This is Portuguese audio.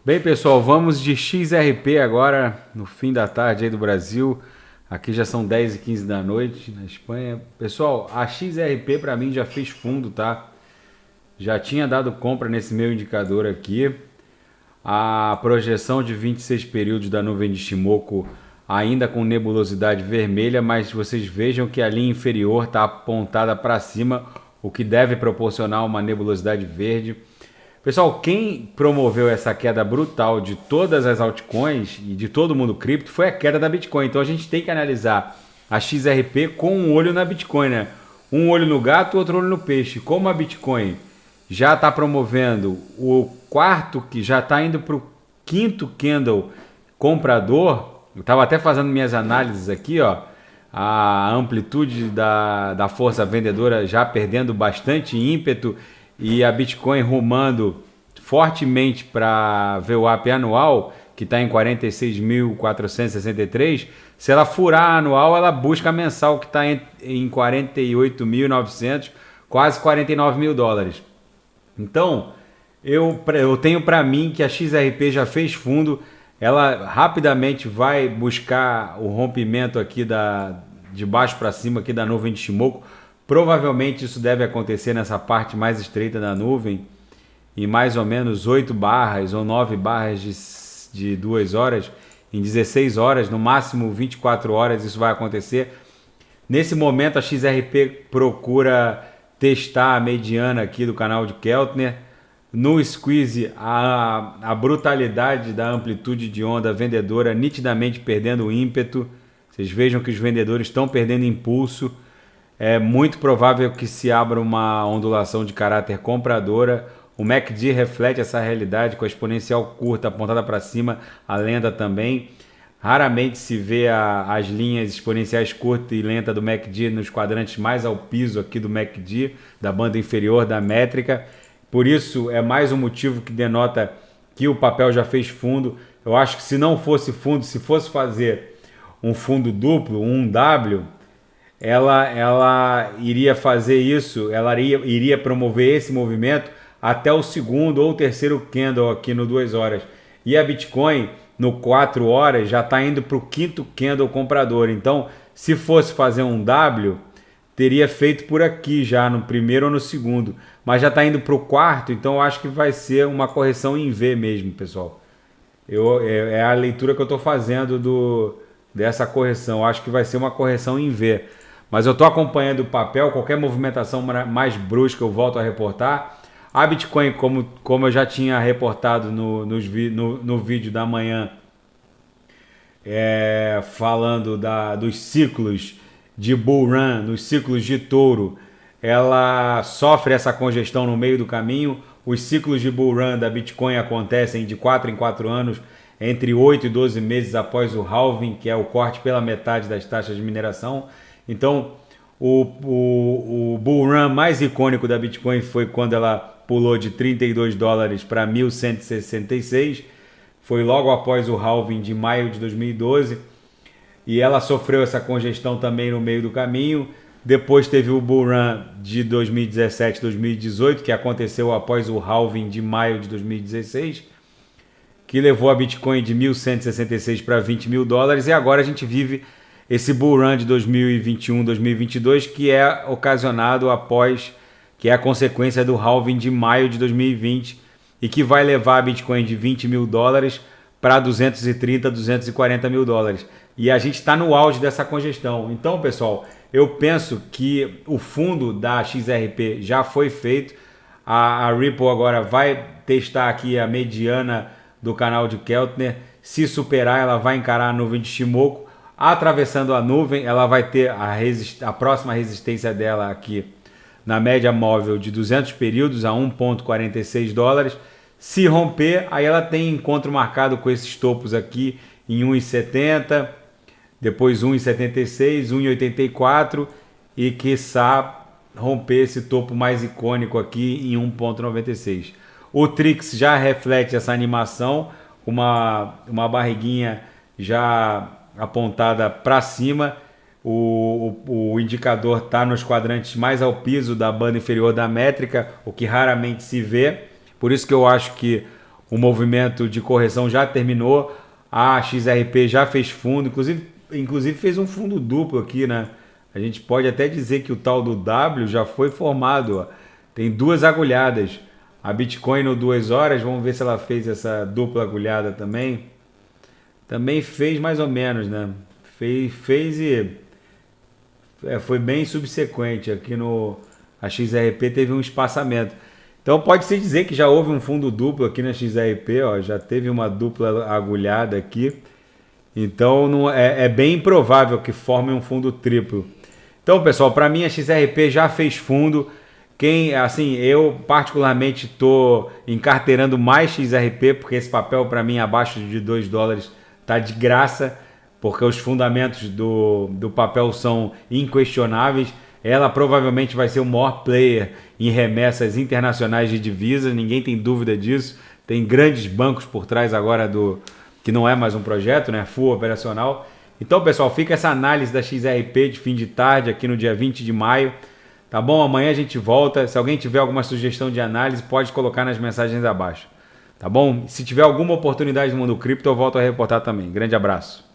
Bem, pessoal, vamos de XRP agora, no fim da tarde aí do Brasil. Aqui já são 10h15 da noite na Espanha. Pessoal, a XRP para mim já fez fundo, tá? Já tinha dado compra nesse meu indicador aqui. A projeção de 26 períodos da nuvem de Shimoku ainda com nebulosidade vermelha, mas vocês vejam que a linha inferior está apontada para cima, o que deve proporcionar uma nebulosidade verde. Pessoal, quem promoveu essa queda brutal de todas as altcoins e de todo mundo cripto foi a queda da Bitcoin. Então a gente tem que analisar a XRP com um olho na Bitcoin, né? Um olho no gato, outro olho no peixe. Como a Bitcoin já está promovendo o quarto, que já está indo para o quinto candle comprador, eu estava até fazendo minhas análises aqui, ó, a amplitude da força vendedora já perdendo bastante ímpeto e a Bitcoin rumando fortemente para VWAP anual, que está em 46.463, se ela furar anual, ela busca mensal, que está em 48.900, quase 49 mil dólares. Então, eu tenho para mim que a XRP já fez fundo, ela rapidamente vai buscar o rompimento aqui de baixo para cima aqui da nuvem de Shimoku. Provavelmente isso deve acontecer nessa parte mais estreita da nuvem, em mais ou menos 8 barras ou 9 barras de 2 horas, em 16 horas, no máximo 24 horas isso vai acontecer. Nesse momento a XRP procura testar a mediana aqui do canal de Keltner. No squeeze, a brutalidade da amplitude de onda vendedora nitidamente perdendo o ímpeto. Vocês vejam que os vendedores estão perdendo impulso. É muito provável que se abra uma ondulação de caráter compradora. O MACD reflete essa realidade com a exponencial curta apontada para cima, a lenta também. Raramente se vê as linhas exponenciais curta e lenta do MACD nos quadrantes mais ao piso aqui do MACD, da banda inferior da métrica. Por isso é mais um motivo que denota que o papel já fez fundo. Eu acho que se não fosse fundo, se fosse fazer um fundo duplo, um W, ela iria fazer isso, ela iria promover esse movimento até o segundo ou terceiro candle aqui no 2 horas. E a Bitcoin no 4 horas já está indo para o quinto candle comprador. Então, se fosse fazer um W, teria feito por aqui já, no primeiro ou no segundo. Mas já está indo para o quarto, então eu acho que vai ser uma correção em V mesmo, pessoal. É a leitura que eu estou fazendo dessa correção. Eu acho que vai ser uma correção em V. Mas eu estou acompanhando o papel, qualquer movimentação mais brusca eu volto a reportar. A Bitcoin, como eu já tinha reportado no vídeo da manhã, falando dos ciclos de bull run, nos ciclos de touro, ela sofre essa congestão no meio do caminho. Os ciclos de bull run da Bitcoin acontecem de 4 em 4 anos, entre 8 e 12 meses após o halving, que é o corte pela metade das taxas de mineração. Então, o bull run mais icônico da Bitcoin foi quando ela pulou de 32 dólares para 1.166. Foi logo após o halving de maio de 2012. E ela sofreu essa congestão também no meio do caminho. Depois teve o bull run de 2017, 2018, que aconteceu após o halving de maio de 2016, que levou a Bitcoin de 1.166 para 20 mil dólares. E agora a gente vive esse bull run de 2021, 2022, que é ocasionado que é a consequência do halving de maio de 2020 e que vai levar a Bitcoin de 20 mil dólares para 230, 240 mil dólares. E a gente está no auge dessa congestão. Então, pessoal, eu penso que o fundo da XRP já foi feito. A Ripple agora vai testar aqui a mediana do canal de Keltner. Se superar, ela vai encarar a nuvem de Shimoku. Atravessando a nuvem, ela vai ter a próxima resistência dela aqui na média móvel de 200 períodos a 1,46 dólares. Se romper, aí ela tem encontro marcado com esses topos aqui em 1,70, depois 1,76, 1,84 e quiçá romper esse topo mais icônico aqui em 1,96. O Trix já reflete essa animação, uma barriguinha já apontada para cima. O indicador está nos quadrantes mais ao piso da banda inferior da métrica, o que raramente se vê. Por isso que eu acho que o movimento de correção já terminou, a XRP já fez fundo, inclusive fez um fundo duplo aqui, né? A gente pode até dizer que o tal do W já foi formado, ó. Tem duas agulhadas. A Bitcoin no 2 horas, vamos ver se ela fez essa dupla agulhada também. Também fez mais ou menos, né? Fez e foi bem subsequente. Aqui no a XRP teve um espaçamento. Então pode-se dizer que já houve um fundo duplo aqui na XRP, ó, já teve uma dupla agulhada aqui. Então não, é bem improvável que forme um fundo triplo. Então, pessoal, para mim a XRP já fez fundo. Eu particularmente estou encarteirando mais XRP, porque esse papel para mim abaixo de 2 dólares tá de graça, porque os fundamentos do papel são inquestionáveis. Ela provavelmente vai ser o maior player em remessas internacionais de divisas, ninguém tem dúvida disso. Tem grandes bancos por trás agora que não é mais um projeto, né? Full operacional. Então, pessoal, fica essa análise da XRP de fim de tarde aqui no dia 20 de maio. Tá bom? Amanhã a gente volta. Se alguém tiver alguma sugestão de análise, pode colocar nas mensagens abaixo. Tá bom? Se tiver alguma oportunidade no mundo cripto, eu volto a reportar também. Grande abraço.